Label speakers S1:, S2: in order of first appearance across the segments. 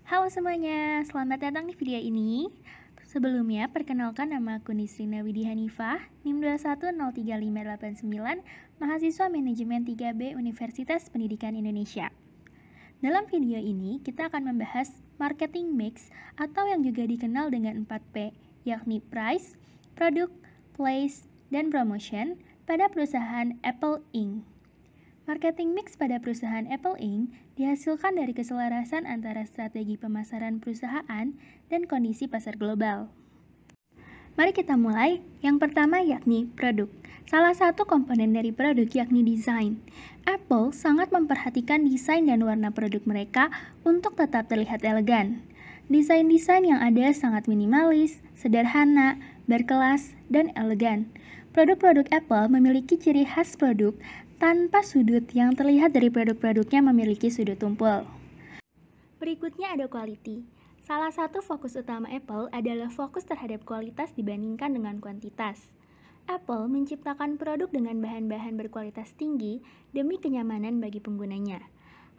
S1: Halo semuanya, selamat datang di video ini. Sebelumnya, perkenalkan nama aku Nisrina Widi Hanifah, NIM 2103589, mahasiswa Manajemen 3B Universitas Pendidikan Indonesia. Dalam video ini, kita akan membahas marketing mix atau yang juga dikenal dengan 4P, yakni price, product, place, dan promotion pada perusahaan Apple Inc. Marketing mix pada perusahaan Apple Inc. dihasilkan dari keselarasan antara strategi pemasaran perusahaan dan kondisi pasar global. Mari kita mulai. Yang pertama yakni produk. Salah satu komponen dari produk yakni desain. Apple sangat memperhatikan desain dan warna produk mereka untuk tetap terlihat elegan. Desain-desain yang ada sangat minimalis, sederhana, berkelas, dan elegan. Produk-produk Apple memiliki ciri khas produk tanpa sudut yang terlihat dari produk-produknya memiliki sudut tumpul. Berikutnya ada quality. Salah satu fokus utama Apple adalah fokus terhadap kualitas dibandingkan dengan kuantitas. Apple menciptakan produk dengan bahan-bahan berkualitas tinggi demi kenyamanan bagi penggunanya.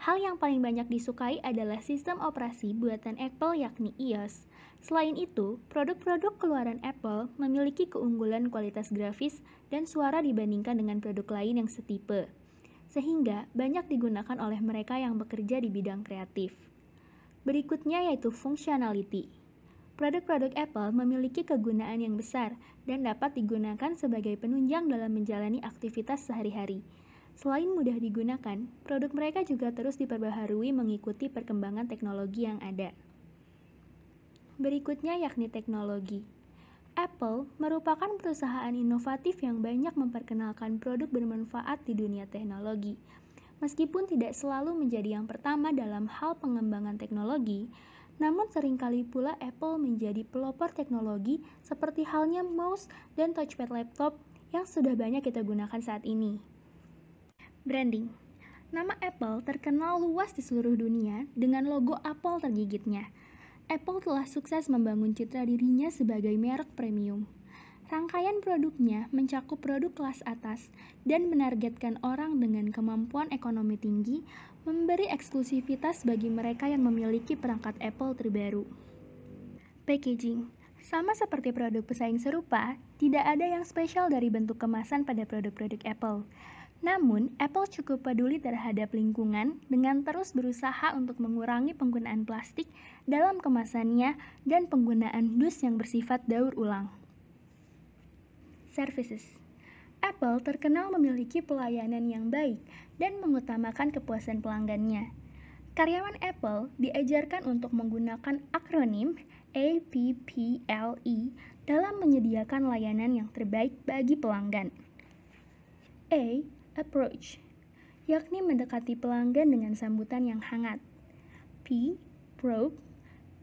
S1: Hal yang paling banyak disukai adalah sistem operasi buatan Apple yakni iOS. Selain itu, produk-produk keluaran Apple memiliki keunggulan kualitas grafis dan suara dibandingkan dengan produk lain yang setipe, sehingga banyak digunakan oleh mereka yang bekerja di bidang kreatif. Berikutnya yaitu functionality. Produk-produk Apple memiliki kegunaan yang besar dan dapat digunakan sebagai penunjang dalam menjalani aktivitas sehari-hari. Selain mudah digunakan, produk mereka juga terus diperbaharui mengikuti perkembangan teknologi yang ada. Berikutnya yakni teknologi. Apple merupakan perusahaan inovatif yang banyak memperkenalkan produk bermanfaat di dunia teknologi. Meskipun tidak selalu menjadi yang pertama dalam hal pengembangan teknologi, namun seringkali pula Apple menjadi pelopor teknologi seperti halnya mouse dan touchpad laptop yang sudah banyak kita gunakan saat ini. Branding. Nama Apple terkenal luas di seluruh dunia dengan logo apel tergigitnya. Apple telah sukses membangun citra dirinya sebagai merek premium. Rangkaian produknya mencakup produk kelas atas dan menargetkan orang dengan kemampuan ekonomi tinggi, memberi eksklusivitas bagi mereka yang memiliki perangkat Apple terbaru. Packaging. Sama seperti produk pesaing serupa, tidak ada yang spesial dari bentuk kemasan pada produk-produk Apple. Namun, Apple cukup peduli terhadap lingkungan dengan terus berusaha untuk mengurangi penggunaan plastik dalam kemasannya dan penggunaan dus yang bersifat daur ulang. Services. Apple terkenal memiliki pelayanan yang baik dan mengutamakan kepuasan pelanggannya. Karyawan Apple diajarkan untuk menggunakan akronim APPLE dalam menyediakan layanan yang terbaik bagi pelanggan. Approach, yakni mendekati pelanggan dengan sambutan yang hangat. Probe,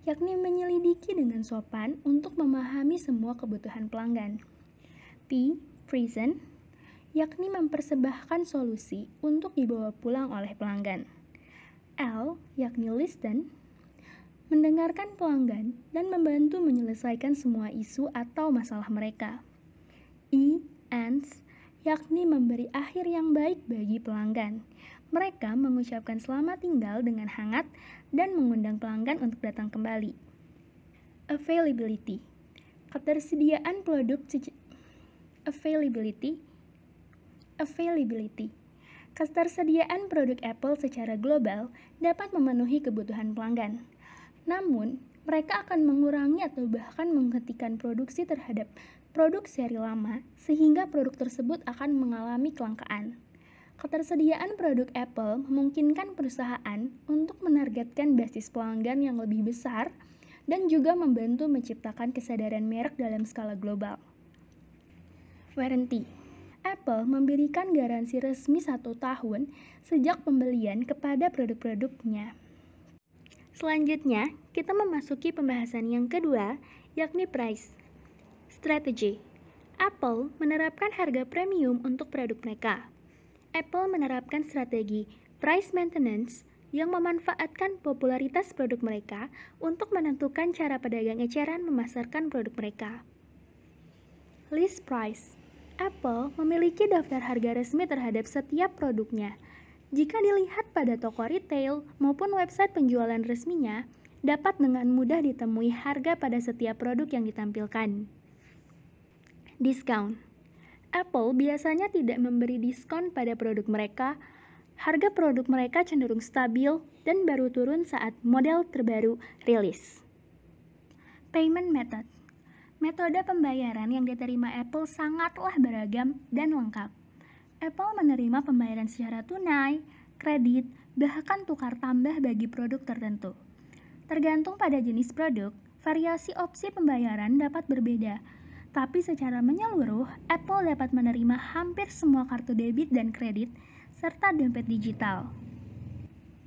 S1: yakni menyelidiki dengan sopan untuk memahami semua kebutuhan pelanggan. Present, yakni mempersembahkan solusi untuk dibawa pulang oleh pelanggan. Yakni listen, mendengarkan pelanggan dan membantu menyelesaikan semua isu atau masalah mereka. Ends, yakni memberi akhir yang baik bagi pelanggan. Mereka mengucapkan selamat tinggal dengan hangat dan mengundang pelanggan untuk datang kembali. Availability, ketersediaan produk Availability. Ketersediaan produk Apple secara global dapat memenuhi kebutuhan pelanggan. Namun, mereka akan mengurangi atau bahkan menghentikan produksi terhadap produk seri lama sehingga produk tersebut akan mengalami kelangkaan. Ketersediaan produk Apple memungkinkan perusahaan untuk menargetkan basis pelanggan yang lebih besar dan juga membantu menciptakan kesadaran merek dalam skala global. Warranty. Apple memberikan garansi resmi 1 tahun sejak pembelian kepada produk-produknya. Selanjutnya, kita memasuki pembahasan yang kedua, yakni price. Strategi. Apple menerapkan harga premium untuk produk mereka. Apple menerapkan strategi price maintenance yang memanfaatkan popularitas produk mereka untuk menentukan cara pedagang eceran memasarkan produk mereka. List price. Apple memiliki daftar harga resmi terhadap setiap produknya. Jika dilihat pada toko retail maupun website penjualan resminya, dapat dengan mudah ditemui harga pada setiap produk yang ditampilkan. Diskon. Apple biasanya tidak memberi diskon pada produk mereka. Harga produk mereka cenderung stabil dan baru turun saat model terbaru rilis. Payment method. Metode pembayaran yang diterima Apple sangatlah beragam dan lengkap. Apple menerima pembayaran secara tunai, kredit, bahkan tukar tambah bagi produk tertentu. Tergantung pada jenis produk, variasi opsi pembayaran dapat berbeda. Tapi secara menyeluruh, Apple dapat menerima hampir semua kartu debit dan kredit, serta dompet digital.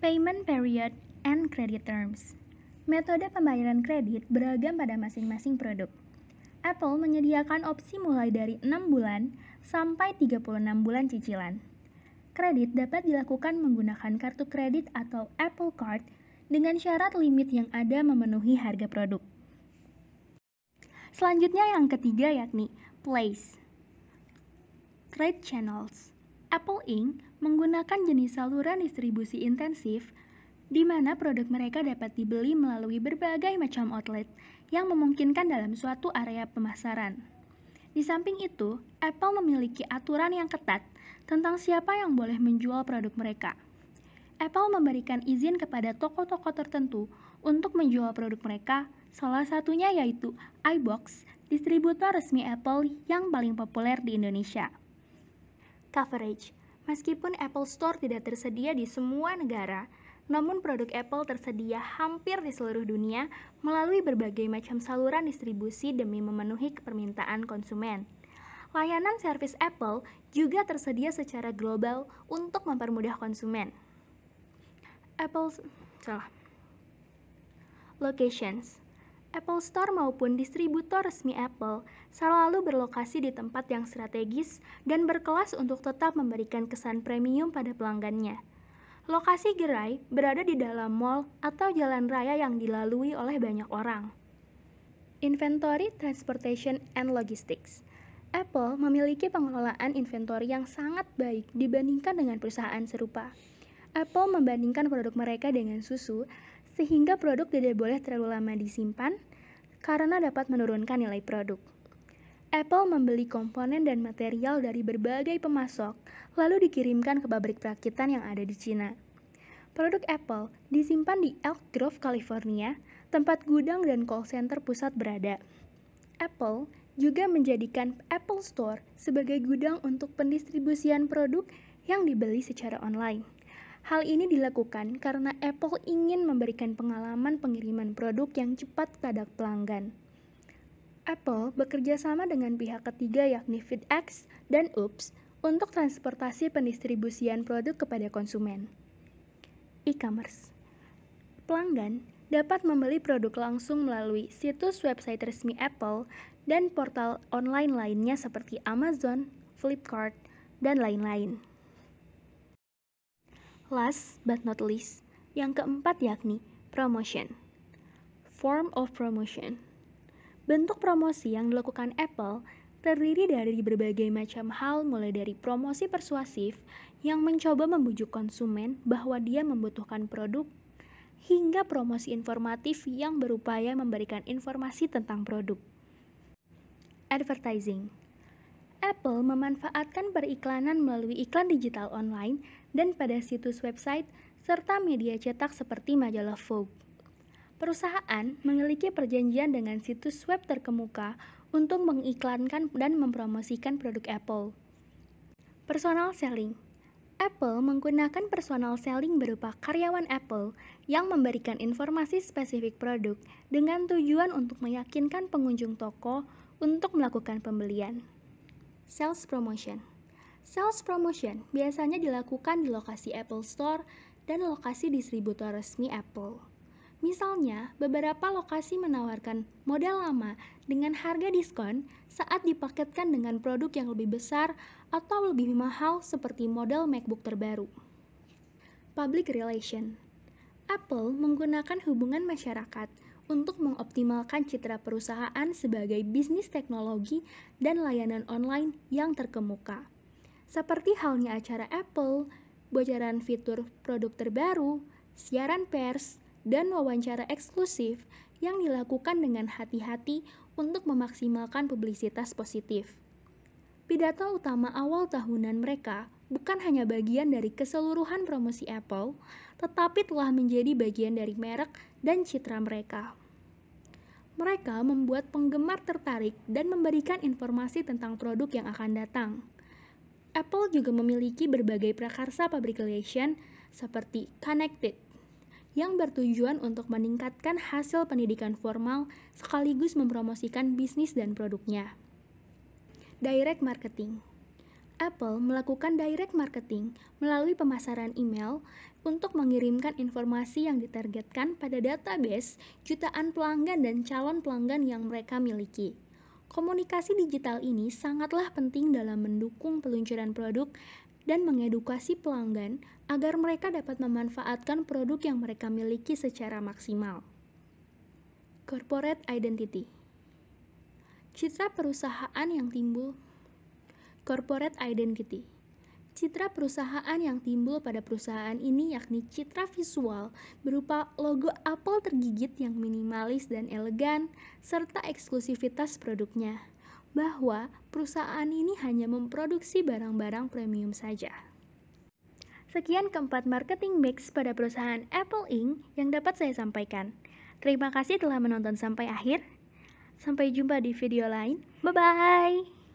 S1: Payment period and credit terms. Metode pembayaran kredit beragam pada masing-masing produk. Apple menyediakan opsi mulai dari 6 bulan sampai 36 bulan cicilan. Kredit dapat dilakukan menggunakan kartu kredit atau Apple Card dengan syarat limit yang ada memenuhi harga produk. Selanjutnya yang ketiga yakni Place. Trade Channels. Apple Inc. menggunakan jenis saluran distribusi intensif di mana produk mereka dapat dibeli melalui berbagai macam outlet yang memungkinkan dalam suatu area pemasaran. Di samping itu, Apple memiliki aturan yang ketat tentang siapa yang boleh menjual produk mereka. Apple memberikan izin kepada toko-toko tertentu untuk menjual produk mereka, salah satunya yaitu iBox, distributor resmi Apple yang paling populer di Indonesia. Coverage. Meskipun Apple Store tidak tersedia di semua negara, namun produk Apple tersedia hampir di seluruh dunia melalui berbagai macam saluran distribusi demi memenuhi permintaan konsumen. Layanan servis Apple juga tersedia secara global untuk mempermudah konsumen. Locations. Apple Store maupun distributor resmi Apple selalu berlokasi di tempat yang strategis dan berkelas untuk tetap memberikan kesan premium pada pelanggannya. Lokasi gerai berada di dalam mall atau jalan raya yang dilalui oleh banyak orang. Inventory, Transportation, and Logistics. Apple memiliki pengelolaan inventory yang sangat baik dibandingkan dengan perusahaan serupa. Apple membandingkan produk mereka dengan susu, sehingga produk tidak boleh terlalu lama disimpan karena dapat menurunkan nilai produk. Apple membeli komponen dan material dari berbagai pemasok, lalu dikirimkan ke pabrik perakitan yang ada di Cina. Produk Apple disimpan di Elk Grove, California, tempat gudang dan call center pusat berada. Apple juga menjadikan Apple Store sebagai gudang untuk pendistribusian produk yang dibeli secara online. Hal ini dilakukan karena Apple ingin memberikan pengalaman pengiriman produk yang cepat kepada pelanggan. Apple bekerja sama dengan pihak ketiga yakni FedEx dan UPS untuk transportasi pendistribusian produk kepada konsumen. E-commerce. Pelanggan dapat membeli produk langsung melalui situs website resmi Apple dan portal online lainnya seperti Amazon, Flipkart, dan lain-lain. Last but not least, yang keempat yakni promotion. Form of promotion. Bentuk promosi yang dilakukan Apple terdiri dari berbagai macam hal, mulai dari promosi persuasif yang mencoba membujuk konsumen bahwa dia membutuhkan produk, hingga promosi informatif yang berupaya memberikan informasi tentang produk. Advertising. Apple memanfaatkan periklanan melalui iklan digital online dan pada situs website serta media cetak seperti majalah Vogue. Perusahaan memiliki perjanjian dengan situs web terkemuka untuk mengiklankan dan mempromosikan produk Apple. Personal selling. Apple menggunakan personal selling berupa karyawan Apple yang memberikan informasi spesifik produk dengan tujuan untuk meyakinkan pengunjung toko untuk melakukan pembelian. Sales promotion. Sales promotion biasanya dilakukan di lokasi Apple Store dan lokasi distributor resmi Apple. Misalnya, beberapa lokasi menawarkan model lama dengan harga diskon saat dipaketkan dengan produk yang lebih besar atau lebih mahal seperti model MacBook terbaru. Public relation. Apple menggunakan hubungan masyarakat untuk mengoptimalkan citra perusahaan sebagai bisnis teknologi dan layanan online yang terkemuka. Seperti halnya acara Apple, bocoran fitur produk terbaru, siaran pers,
S2: dan wawancara eksklusif yang dilakukan dengan hati-hati untuk memaksimalkan publisitas positif. Pidato utama awal tahunan mereka bukan hanya bagian dari keseluruhan promosi Apple, tetapi telah menjadi bagian dari merek dan citra mereka. Mereka membuat penggemar tertarik dan memberikan informasi tentang produk yang akan datang. Apple juga memiliki berbagai prakarsa public relation seperti Connected, yang bertujuan untuk meningkatkan hasil pendidikan formal sekaligus mempromosikan bisnis dan produknya. Direct marketing. Apple melakukan direct marketing melalui pemasaran email untuk mengirimkan informasi yang ditargetkan pada database jutaan pelanggan dan calon pelanggan yang mereka miliki. Komunikasi digital ini sangatlah penting dalam mendukung peluncuran produk dan mengedukasi pelanggan agar mereka dapat memanfaatkan produk yang mereka miliki secara maksimal. Corporate identity. Citra perusahaan yang timbul. Corporate identity. Citra perusahaan yang timbul pada perusahaan ini yakni citra visual berupa logo Apple tergigit yang minimalis dan elegan, serta eksklusivitas produknya, bahwa perusahaan ini hanya memproduksi barang-barang premium saja. Sekian keempat marketing mix pada perusahaan Apple Inc. yang dapat saya sampaikan. Terima kasih telah menonton sampai akhir. Sampai jumpa di video lain. Bye-bye!